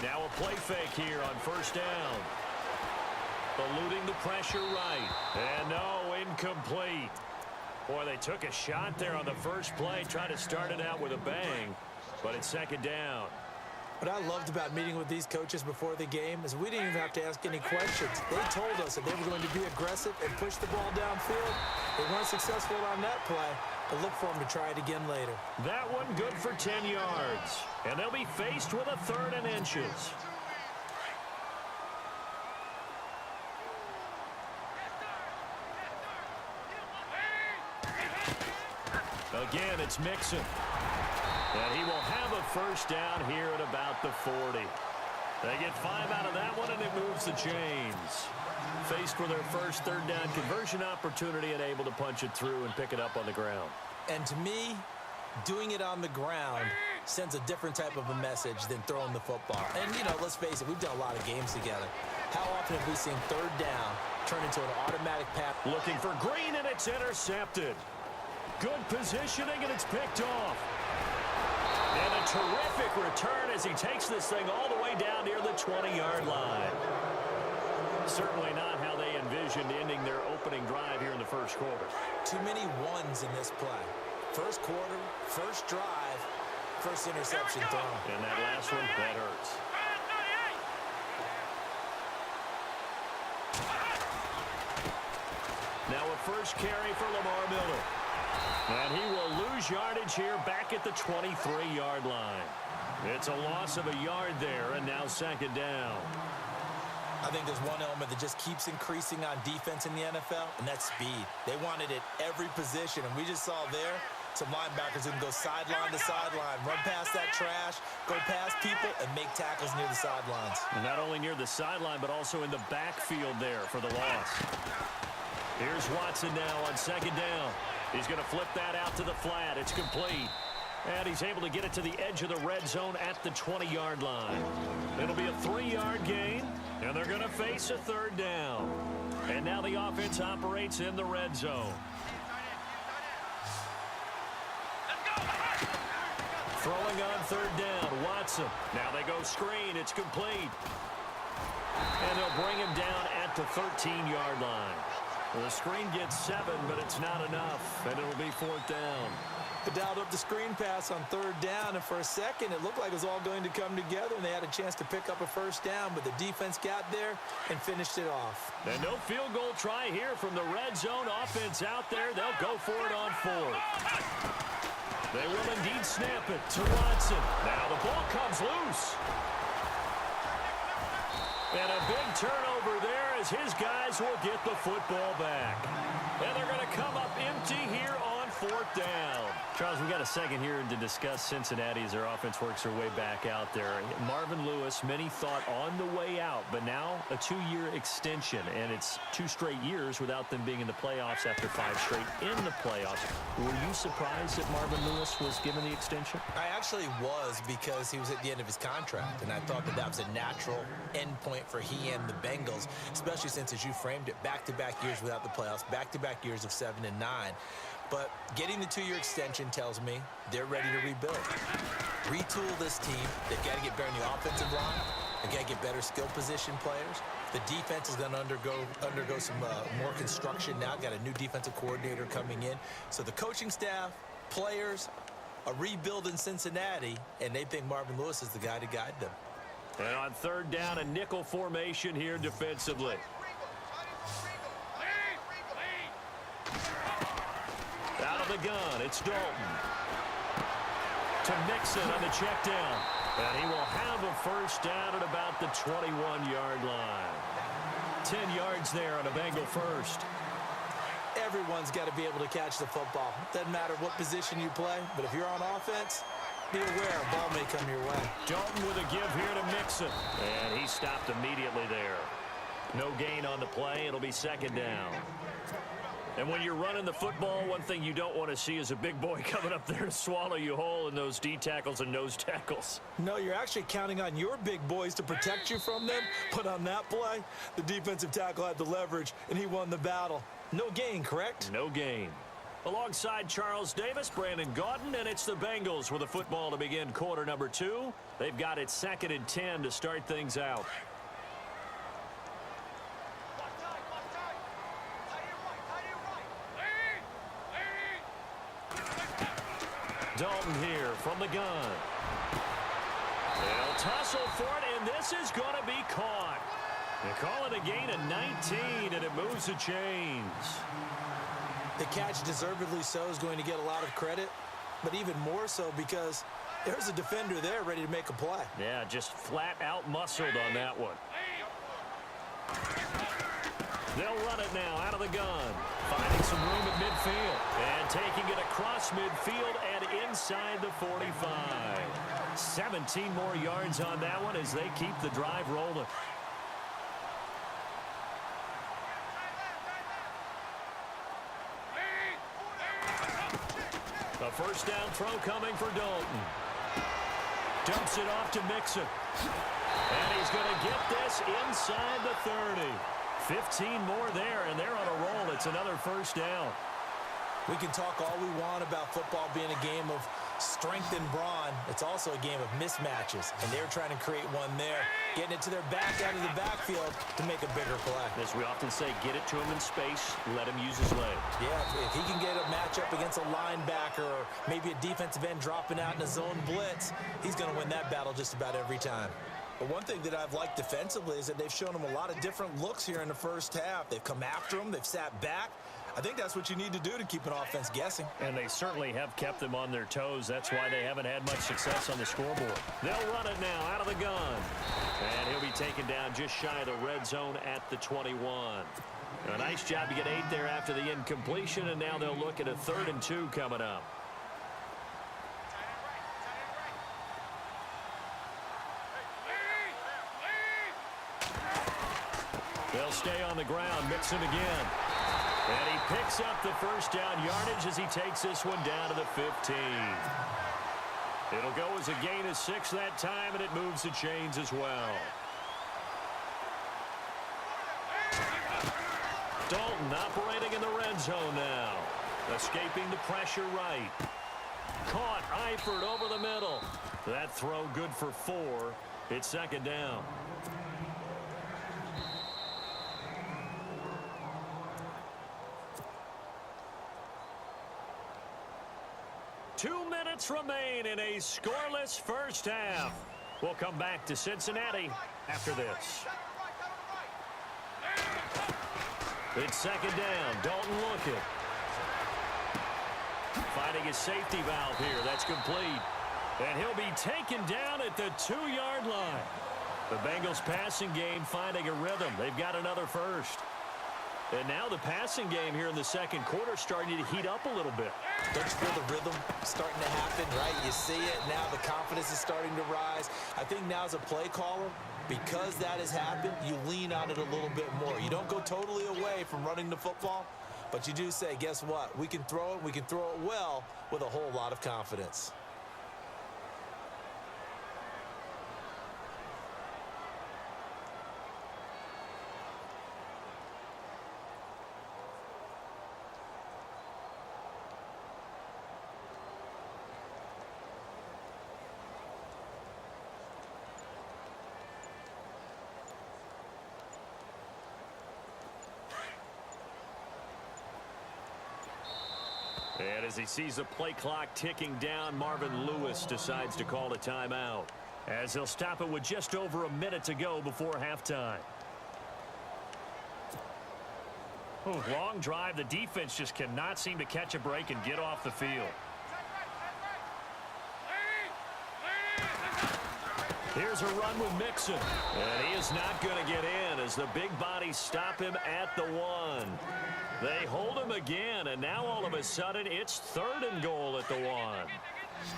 Now a play fake here on first down. Eluding the pressure right. And no, incomplete. Boy, they took a shot there on the first play, trying to start it out with a bang, but it's second down. What I loved about meeting with these coaches before the game is we didn't even have to ask any questions. They told us that they were going to be aggressive and push the ball downfield. They weren't successful on that play, but look for them to try it again later. That one good for 10 yards, and they'll be faced with a 3rd and inches. Again, it's Mixon. And he will have a first down here at about the 40. They get 5 out of that one, and it moves the chains. Faced with their first 3rd down conversion opportunity and able to punch it through and pick it up on the ground. And to me, doing it on the ground sends a different type of a message than throwing the football. And, you know, let's face it, we've done a lot of games together. How often have we seen 3rd down turn into an automatic pass? Looking for Green, and it's intercepted. Good positioning, and it's picked off. And a terrific return as he takes this thing all the way down near the 20-yard line. Certainly not how they envisioned ending their opening drive here in the first quarter. Too many ones in this play. First quarter, first drive, first interception thrown. And that last one, that hurts. Now a first carry for Lamar Miller. And he will lose yardage here back at the 23-yard line. It's a loss of a yard there, and now second down. I think there's one element that just keeps increasing on defense in the NFL, and that's speed. They want it at every position, and we just saw there some linebackers who can go sideline to sideline, run past that trash, go past people, and make tackles near the sidelines. And not only near the sideline, but also in the backfield there for the loss. Here's Watson now on second down. He's going to flip that out to the flat. It's complete. And he's able to get it to the edge of the red zone at the 20-yard line. It'll be a 3-yard gain, and they're going to face a 3rd down. And now the offense operates in the red zone. Throwing on 3rd down, Watson. Now they go screen. It's complete. And they'll bring him down at the 13-yard line. Well, the screen gets 7, but it's not enough, and it'll be 4th down. They dialed up the screen pass on 3rd down, and for a second, it looked like it was all going to come together, and they had a chance to pick up a first down, but the defense got there and finished it off. And no field goal try here from the red zone offense out there. They'll go for it on 4th. They will indeed snap it to Watson. Now the ball comes loose. And a big turnover there as his guys will get the football back. And they're going to come up empty here on 4th down. Charles, we got a second here to discuss Cincinnati as their offense works their way back out there. Marvin Lewis, many thought on the way out, but now a 2-year extension, and it's 2 straight years without them being in the playoffs after 5 straight in the playoffs. Were you surprised that Marvin Lewis was given the extension? I actually was, because he was at the end of his contract, and I thought that that was a natural end point for he and the Bengals, especially since, as you framed it, back-to-back years without the playoffs, back-to-back years of 7 and 9. But getting the 2-year extension tells me they're ready to rebuild. Retool this team. They've got to get better in the offensive line. They've got to get better skill position players. The defense is going to undergo some more construction now. Got a new defensive coordinator coming in. So the coaching staff, players, a rebuild in Cincinnati, and they think Marvin Lewis is the guy to guide them. And on 3rd down, a nickel formation here defensively. Out of the gun, it's Dalton. To Mixon on the check down. And he will have a first down at about the 21-yard line. 10 yards there on a Bengal first. Everyone's got to be able to catch the football. Doesn't matter what position you play, but if you're on offense, be aware a ball may come your way. Dalton with a give here to Mixon. And he stopped immediately there. No gain on the play. It'll be second down. And when you're running the football, one thing you don't want to see is a big boy coming up there to swallow you whole in those D tackles and nose tackles. No, you're actually counting on your big boys to protect you from them. But on that play, the defensive tackle had the leverage, and he won the battle. No gain, correct? No gain. Alongside Charles Davis, Brandon Gaudin, and it's the Bengals with the football to begin quarter number 2. They've got it 2nd and 10 to start things out. Dalton here from the gun. They'll tussle for it, and this is going to be caught. They call it a gain of 19, and it moves the chains. The catch, deservedly so, is going to get a lot of credit, but even more so because there's a defender there ready to make a play. Yeah, just flat out muscled on that one. They'll run it now out of the gun. Finding some room at midfield. And taking it across midfield and inside the 45. 17 more yards on that one as they keep the drive rolling. A first down throw coming for Dalton. Dumps it off to Mixon. And he's going to get this inside the 30. 15 more there, and they're on a roll. It's another first down. We can talk all we want about football being a game of strength and brawn. It's also a game of mismatches, and they're trying to create one there, getting it to their back out of the backfield to make a bigger play. As we often say, get it to him in space, let him use his leg. Yeah, if he can get a matchup against a linebacker or maybe a defensive end dropping out in a zone blitz, he's going to win that battle just about every time. But one thing that I've liked defensively is that they've shown him a lot of different looks here in the first half. They've come after him. They've sat back. I think that's what you need to do to keep an offense guessing. And they certainly have kept them on their toes. That's why they haven't had much success on the scoreboard. They'll run it now out of the gun. And he'll be taken down just shy of the red zone at the 21. A nice job to get 8 there after the incompletion, and now they'll look at a 3rd and 2 coming up. They'll stay on the ground. Mixon again. And he picks up the first down yardage as he takes this one down to the 15. It'll go as a gain of 6 that time, and it moves the chains as well. Dalton operating in the red zone now. Escaping the pressure right. Caught Eifert over the middle. That throw good for 4. It's 2nd down. Two minutes remain in a scoreless first half. We'll come back to Cincinnati after this. It's 2nd down. Dalton looking. Finding his safety valve here. That's complete. And he'll be taken down at the 2-yard line. The Bengals passing game finding a rhythm. They've got another first. And now the passing game here in the second quarter starting to heat up a little bit. Don't you feel the rhythm starting to happen, right? You see it. Now the confidence is starting to rise. I think now as a play caller, because that has happened, you lean on it a little bit more. You don't go totally away from running the football, but you do say, guess what? We can throw it. We can throw it well with a whole lot of confidence. And as he sees the play clock ticking down, Marvin Lewis decides to call a timeout, as he'll stop it with just over a minute to go before halftime. Long drive. The defense just cannot seem to catch a break and get off the field. Here's a run with Mixon. And he is not going to get in as the big bodies stop him at the 1. They hold him again, and now all of a sudden it's 3rd and goal at the 1.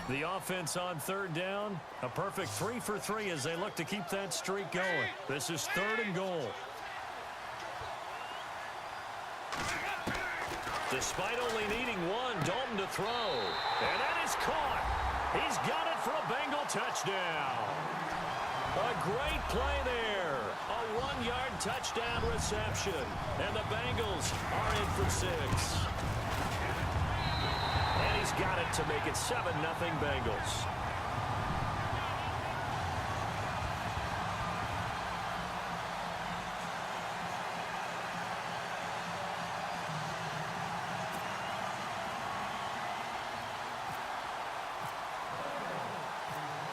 The offense on 3rd down, a perfect 3 for 3 as they look to keep that streak going. This is 3rd and goal. Despite only needing 1, Dalton to throw. And that is caught. He's got it for a Bengal touchdown. A great play there. A 1-yard touchdown reception. And the Bengals are in for 6. And he's got it to make it 7-0 Bengals.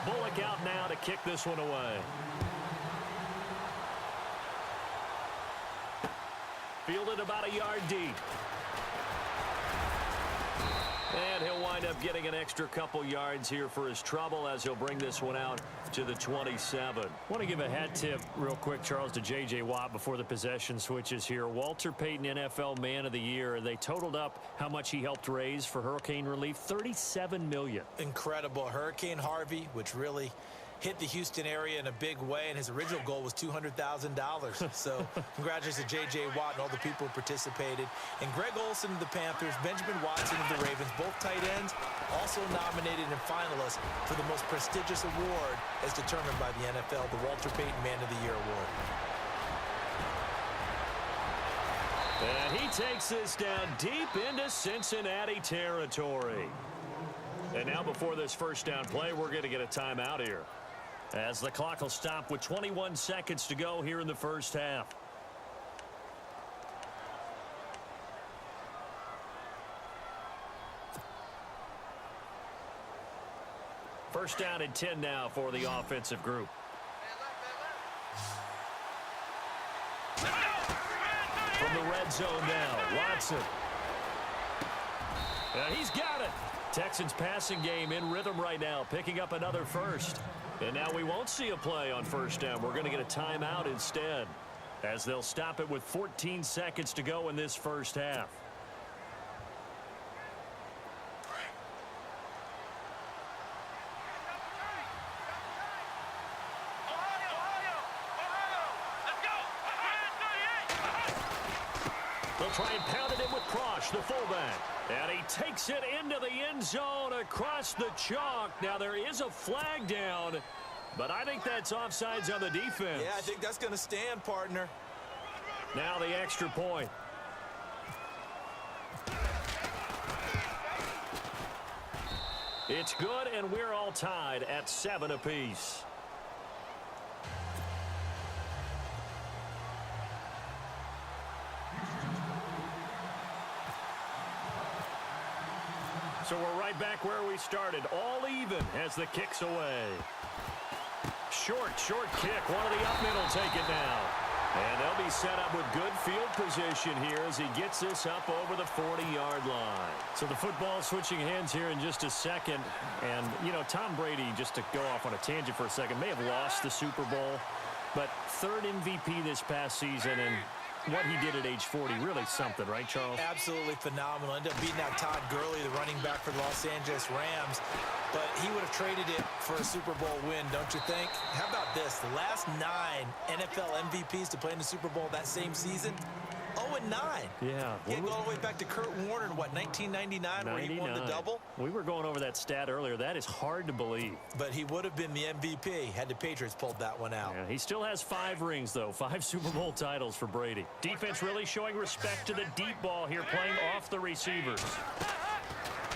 Bullock out now to kick this one away. Fielded about a yard deep. And he'll wind up getting an extra couple yards here for his trouble as he'll bring this one out to the 27. Want to give a hat tip real quick, Charles, to J.J. Watt before the possession switches here. Walter Payton, NFL Man of the Year. They totaled up how much he helped raise for hurricane relief, $37 million. Incredible. Hurricane Harvey, which really hit the Houston area in a big way, and his original goal was $200,000. So congratulations to J.J. Watt and all the people who participated. And Greg Olsen of the Panthers, Benjamin Watson of the Ravens, both tight ends, also nominated and finalists for the most prestigious award as determined by the NFL, the Walter Payton Man of the Year Award. And he takes this down deep into Cincinnati territory. And now before this first down play, we're going to get a timeout here, as the clock will stop with 21 seconds to go here in the first half. First down and 10 now for the offensive group. From the red zone now, Watson. And he's got it. Texans passing game in rhythm right now, picking up another first. And now we won't see a play on first down. We're going to get a timeout instead, as they'll stop it with 14 seconds to go in this first half. They'll try and pound it in with Cross, the fullback. And he takes it into the end zone across the chalk. Now there is a flag down, but I think that's offsides on the defense. Yeah, I think that's going to stand, partner. Now the extra point. It's good, and we're all tied at 7 apiece. So we're right back where we started, all even as the kick's away. Short kick. One of the up middle take it now. And they'll be set up with good field position here as he gets this up over the 40-yard line. So the football switching hands here in just a second. And, you know, Tom Brady, just to go off on a tangent for a second, may have lost the Super Bowl, but third MVP this past season, and what he did at age 40, really something, right, Charles? Absolutely phenomenal. Ended up beating out Todd Gurley, the running back for the Los Angeles Rams. But he would have traded it for a Super Bowl win, don't you think? How about this? The last 9 NFL MVPs to play in the Super Bowl that same season, 0-9. Yeah. Yeah, go all the way back to Kurt Warner in, what, 1999, where he won the double? We were going over that stat earlier. That is hard to believe. But he would have been the MVP had the Patriots pulled that one out. Yeah, he still has 5 rings, though. 5 Super Bowl titles for Brady. Defense really showing respect to the deep ball here, playing off the receivers.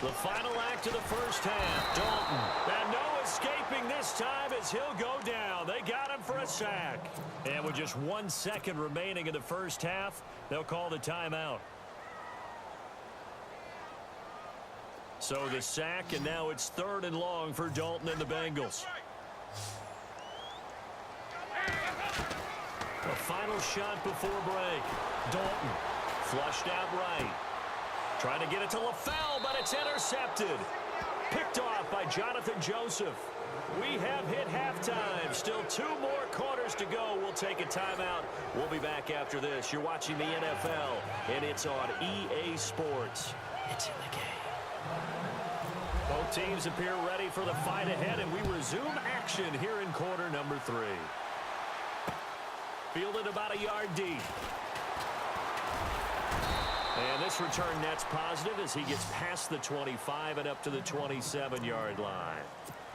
The final act of the first half. Dalton. And no escaping this time as he'll go down. They got him for a sack. And with just 1 second remaining in the first half, they'll call the timeout. So the sack, and now it's 3rd and long for Dalton and the Bengals. A final shot before break. Dalton flushed out right. Trying to get it to LaFell, but it's intercepted. Picked off by Jonathan Joseph. We have hit halftime. Still 2 more quarters to go. We'll take a timeout. We'll be back after this. You're watching the NFL, and it's on EA Sports. It's in the game. Both teams appear ready for the fight ahead, and we resume action here in quarter number 3. Fielded about a yard deep. And this return net's positive as he gets past the 25 and up to the 27-yard line.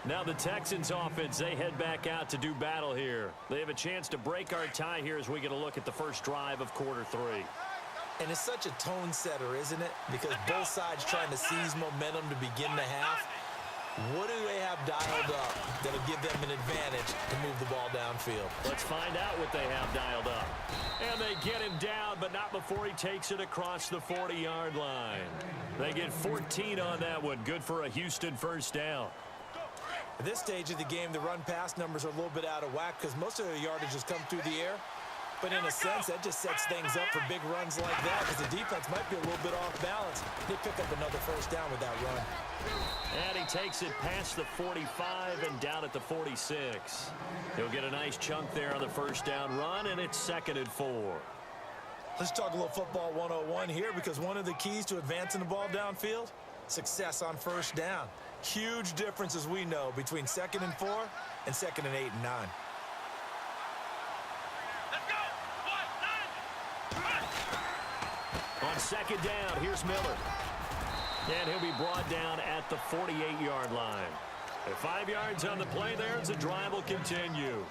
Now the Texans offense, they head back out to do battle here. They have a chance to break our tie here as we get a look at the first drive of quarter 3. And it's such a tone setter, isn't it? Because both sides trying to seize momentum to begin the half. What do they have dialed up that'll give them an advantage to move the ball downfield? Let's find out what they have dialed up. And they get him down, but not before he takes it across the 40-yard line. They get 14 on that one. Good for a Houston first down. At this stage of the game, the run-pass numbers are a little bit out of whack because most of the yardage has come through the air. But in a sense, that just sets things up for big runs like that because the defense might be a little bit off balance. They pick up another first down with that run. And he takes it past the 45 and down at the 46. He'll get a nice chunk there on the first down run, and it's 2nd and 4. Let's talk a little football 101 here because one of the keys to advancing the ball downfield, success on first down. Huge difference, as we know, between 2nd and 4 and 2nd and 8 and 9. On 2nd down, here's Miller. And he'll be brought down at the 48-yard line. At 5 yards on the play there, as the drive will continue.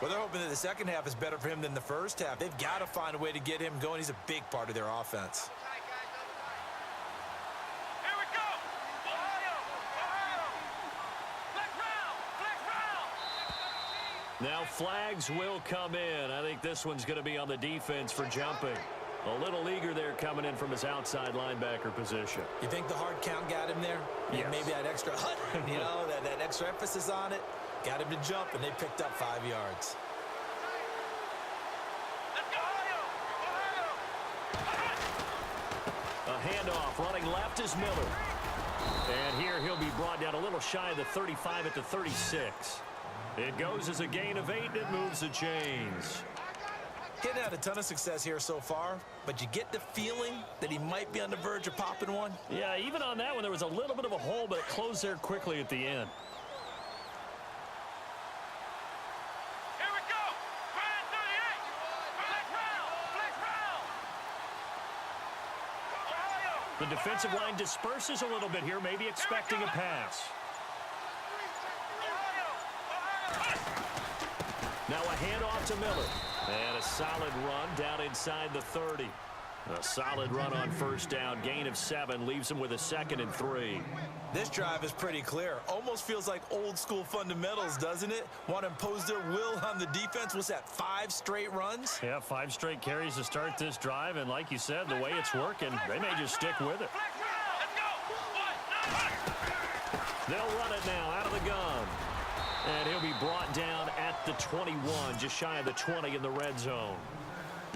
Well, they're hoping that the second half is better for him than the first half. They've got to find a way to get him going. He's a big part of their offense. Here we go. Now flags will come in. I think this one's going to be on the defense for jumping. A little eager there coming in from his outside linebacker position. You think the hard count got him there? Yes. Maybe that extra hut, that extra emphasis on it. Got him to jump, and they picked up 5 yards. A handoff running left is Miller. And here he'll be brought down a little shy of the 35 at the 36. It goes as a gain of 8, and it moves the chains. Hitting had a ton of success here so far, but you get the feeling that he might be on the verge of popping one. Yeah, even on that one, there was a little bit of a hole, but it closed there quickly at the end. Here we go. 38. Flex round. The defensive line disperses a little bit here, maybe expecting a pass. Now a handoff to Miller. And a solid run down inside the 30. A solid run on first down. Gain of 7 leaves him with a 2nd and 3. This drive is pretty clear. Almost feels like old school fundamentals, doesn't it? Want to impose their will on the defense. What's that, 5 straight runs? Yeah, 5 straight carries to start this drive. And like you said, the way it's working, they may just stick with it. They'll run it now out of the gun. And he'll be brought down at the 21, just shy of the 20 in the red zone.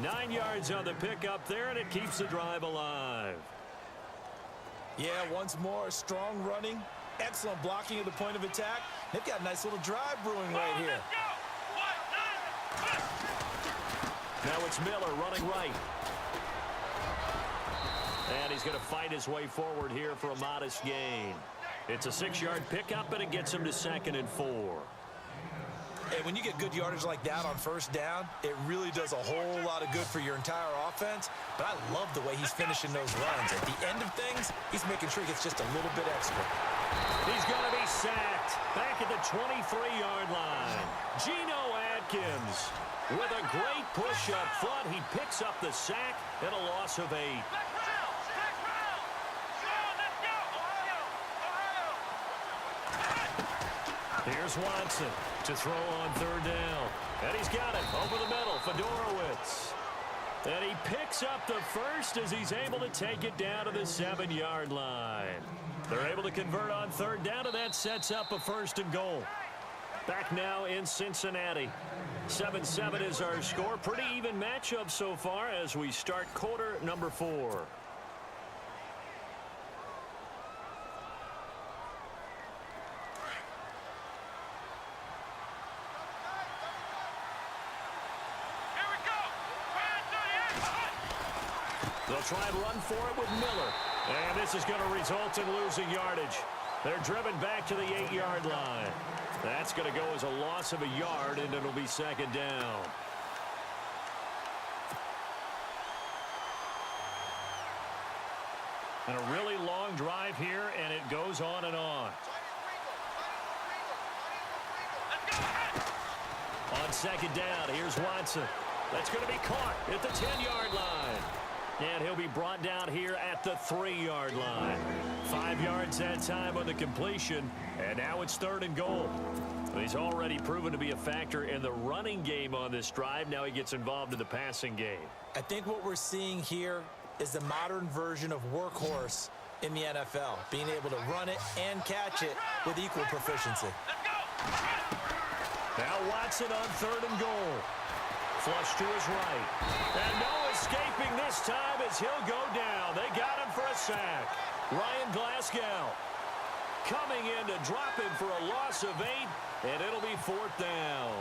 9 yards on the pickup there, and it keeps the drive alive. Yeah, once more, strong running, excellent blocking at the point of attack. They've got a nice little drive brewing right here. Now it's Miller running right. And he's going to fight his way forward here for a modest gain. It's a 6-yard pickup, and it gets him to 2nd and 4. And when you get good yardage like that on first down, it really does a whole lot of good for your entire offense. But I love the way he's finishing those runs. At the end of things, he's making sure he gets just a little bit extra. He's going to be sacked back at the 23-yard line. Geno Atkins with a great push up front. He picks up the sack and a loss of 8. Here's Watson to throw on 3rd down. And he's got it over the middle. Fedorowicz. And he picks up the first as he's able to take it down to the 7-yard line. They're able to convert on 3rd down, and that sets up a 1st and goal. Back now in Cincinnati. 7-7 is our score. Pretty even matchup so far as we start quarter number 4. They'll try and run for it with Miller. And this is going to result in losing yardage. They're driven back to the 8-yard line. That's going to go as a loss of a yard, and it'll be 2nd down. And a really long drive here, and it goes on and on. On 2nd down, here's Watson. That's going to be caught at the 10-yard line. And he'll be brought down here at the 3-yard line. 5 yards that time on the completion, and now it's 3rd and goal. He's already proven to be a factor in the running game on this drive. Now he gets involved in the passing game. I think what we're seeing here is the modern version of workhorse in the NFL, being able to run it and catch it with equal proficiency. Now Watson on 3rd and goal. Flush to his right. And no escaping this time as he'll go down. They got him for a sack. Ryan Glasgow coming in to drop him for a loss of 8, and it'll be 4th down.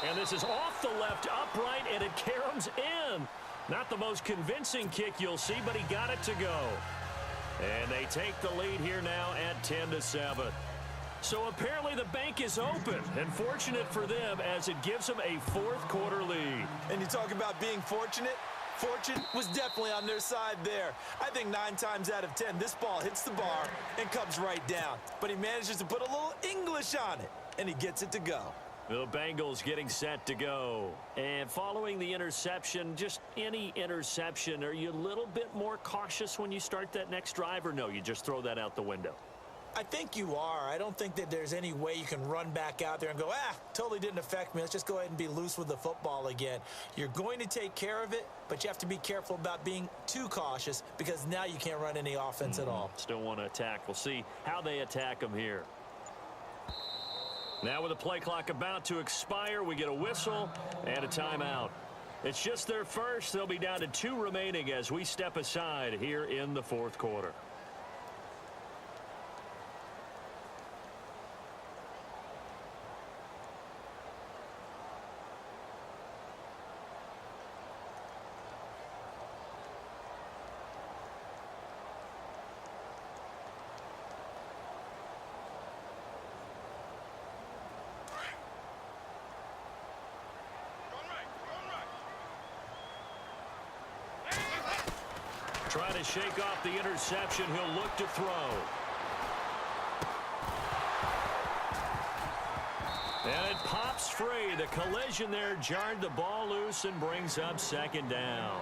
And this is off the left upright, and it caroms in. Not the most convincing kick you'll see, but he got it to go. And they take the lead here now at 10-7. So apparently the bank is open, and fortunate for them as it gives them a 4th quarter lead. And you talk about being fortunate. Fortune was definitely on their side there. I think 9 times out of 10, this ball hits the bar and comes right down. But he manages to put a little English on it, and he gets it to go. The Bengals getting set to go. And following the interception, just any interception, are you a little bit more cautious when you start that next drive, or no, you just throw that out the window? I think you are. I don't think that there's any way you can run back out there and go, totally didn't affect me. Let's just go ahead and be loose with the football again. You're going to take care of it, but you have to be careful about being too cautious because now you can't run any offense at all. Still want to attack. We'll see how they attack them here. Now with the play clock about to expire, we get a whistle and a timeout. It's just their first. They'll be down to 2 remaining as we step aside here in the 4th quarter. Trying to shake off the interception. He'll look to throw. And it pops free. The collision there jarred the ball loose and brings up 2nd down.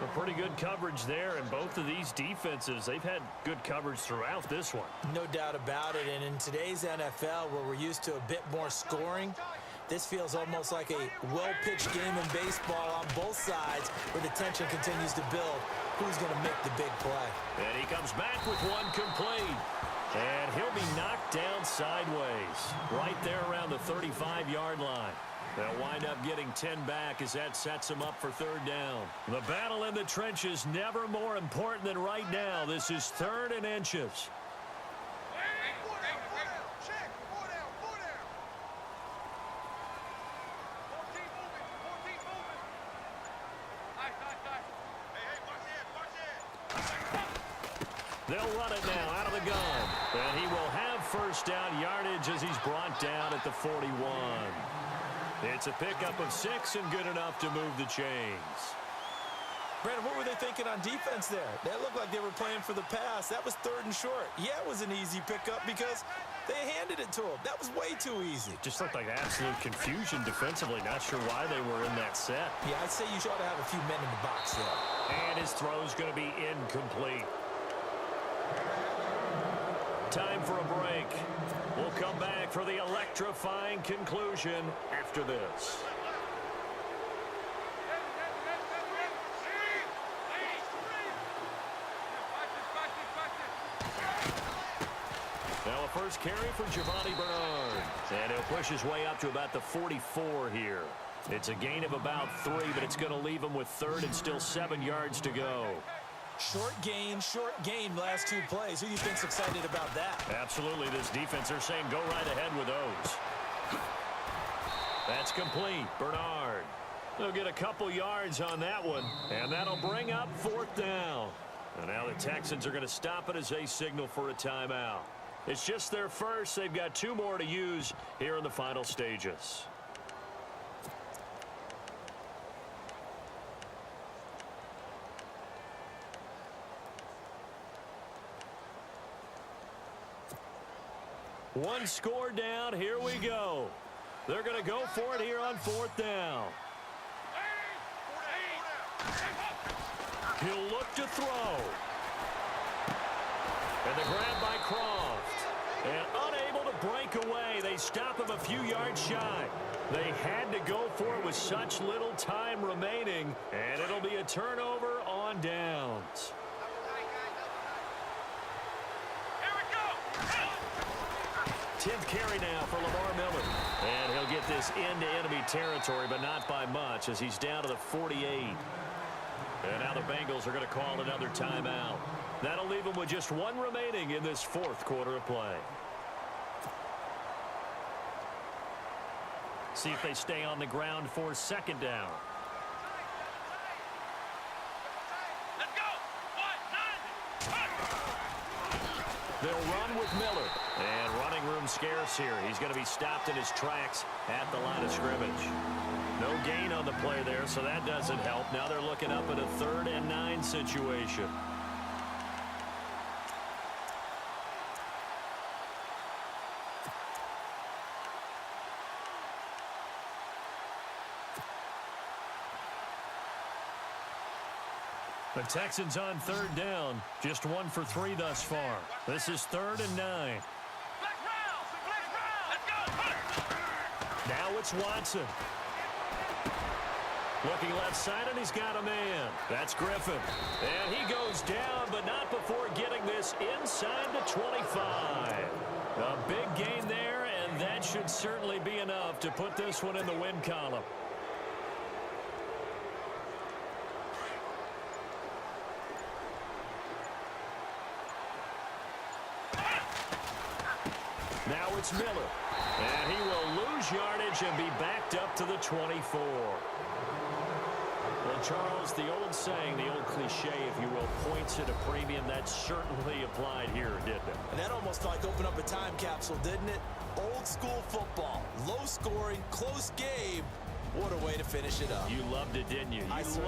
A pretty good coverage there, and both of these defenses, they've had good coverage throughout this one. No doubt about it. And in today's NFL, where we're used to a bit more scoring, this feels almost like a well-pitched game in baseball on both sides where the tension continues to build. Who's going to make the big play? And he comes back with one complete. And he'll be knocked down sideways right there around the 35-yard line. They'll wind up getting 10 back as that sets them up for 3rd down. The battle in the trenches never more important than right now. This is 3rd and inches. They'll run it now out of the gun. And he will have 1st down yardage as he's brought down at the 41. It's a pickup of 6 and good enough to move the chains. Brandon, what were they thinking on defense there? That looked like they were playing for the pass. That was 3rd and short. Yeah, it was an easy pickup because they handed it to him. That was way too easy. Just looked like absolute confusion defensively. Not sure why they were in that set. Yeah, I'd say you ought to have a few men in the box there. And his throw's going to be incomplete. Time for a break. We'll come back for the electrifying conclusion after this. Now a first carry for Giovanni Bernard. And he'll push his way up to about the 44 here. It's a gain of about 3, but it's going to leave him with 3rd and still 7 yards to go. Short gain last 2 plays. Who do you think's excited about that? Absolutely. This defense, they're saying go right ahead with those. That's complete. Bernard. They'll get a couple yards on that one, and that'll bring up 4th down. And now the Texans are going to stop it as they signal for a timeout. It's just their first. They've got 2 more to use here in the final stages. One score down. Here we go. They're going to go for it here on 4th down. He'll look to throw. And the grab by Croft. And unable to break away. They stop him a few yards shy. They had to go for it with such little time remaining. And it'll be a turnover on downs. 10th carry now for Lamar Miller. And he'll get this into enemy territory, but not by much as he's down to the 48. And now the Bengals are going to call another timeout. That'll leave them with just one remaining in this fourth quarter of play. See if they stay on the ground for second down. Let's go. They'll run with Miller. And running room scarce here. He's going to be stopped in his tracks at the line of scrimmage. No gain on the play there, so that doesn't help. Now they're looking up at a 3rd and 9 situation. The Texans on 3rd down. Just 1 for 3 thus far. This is 3rd and 9. Now it's Watson. Looking left side, and he's got a man. That's Griffin. And he goes down, but not before getting this inside the 25. A big gain there, and that should certainly be enough to put this one in the win column. Now it's Miller. And he will lose yardage and be backed up to the 24. Well, Charles, the old saying, the old cliche, if you will, points at a premium. That certainly applied here, didn't it? And that almost like opened up a time capsule, didn't it? Old school football. Low scoring, close game. What a way to finish it up. You loved it, didn't you? I You loved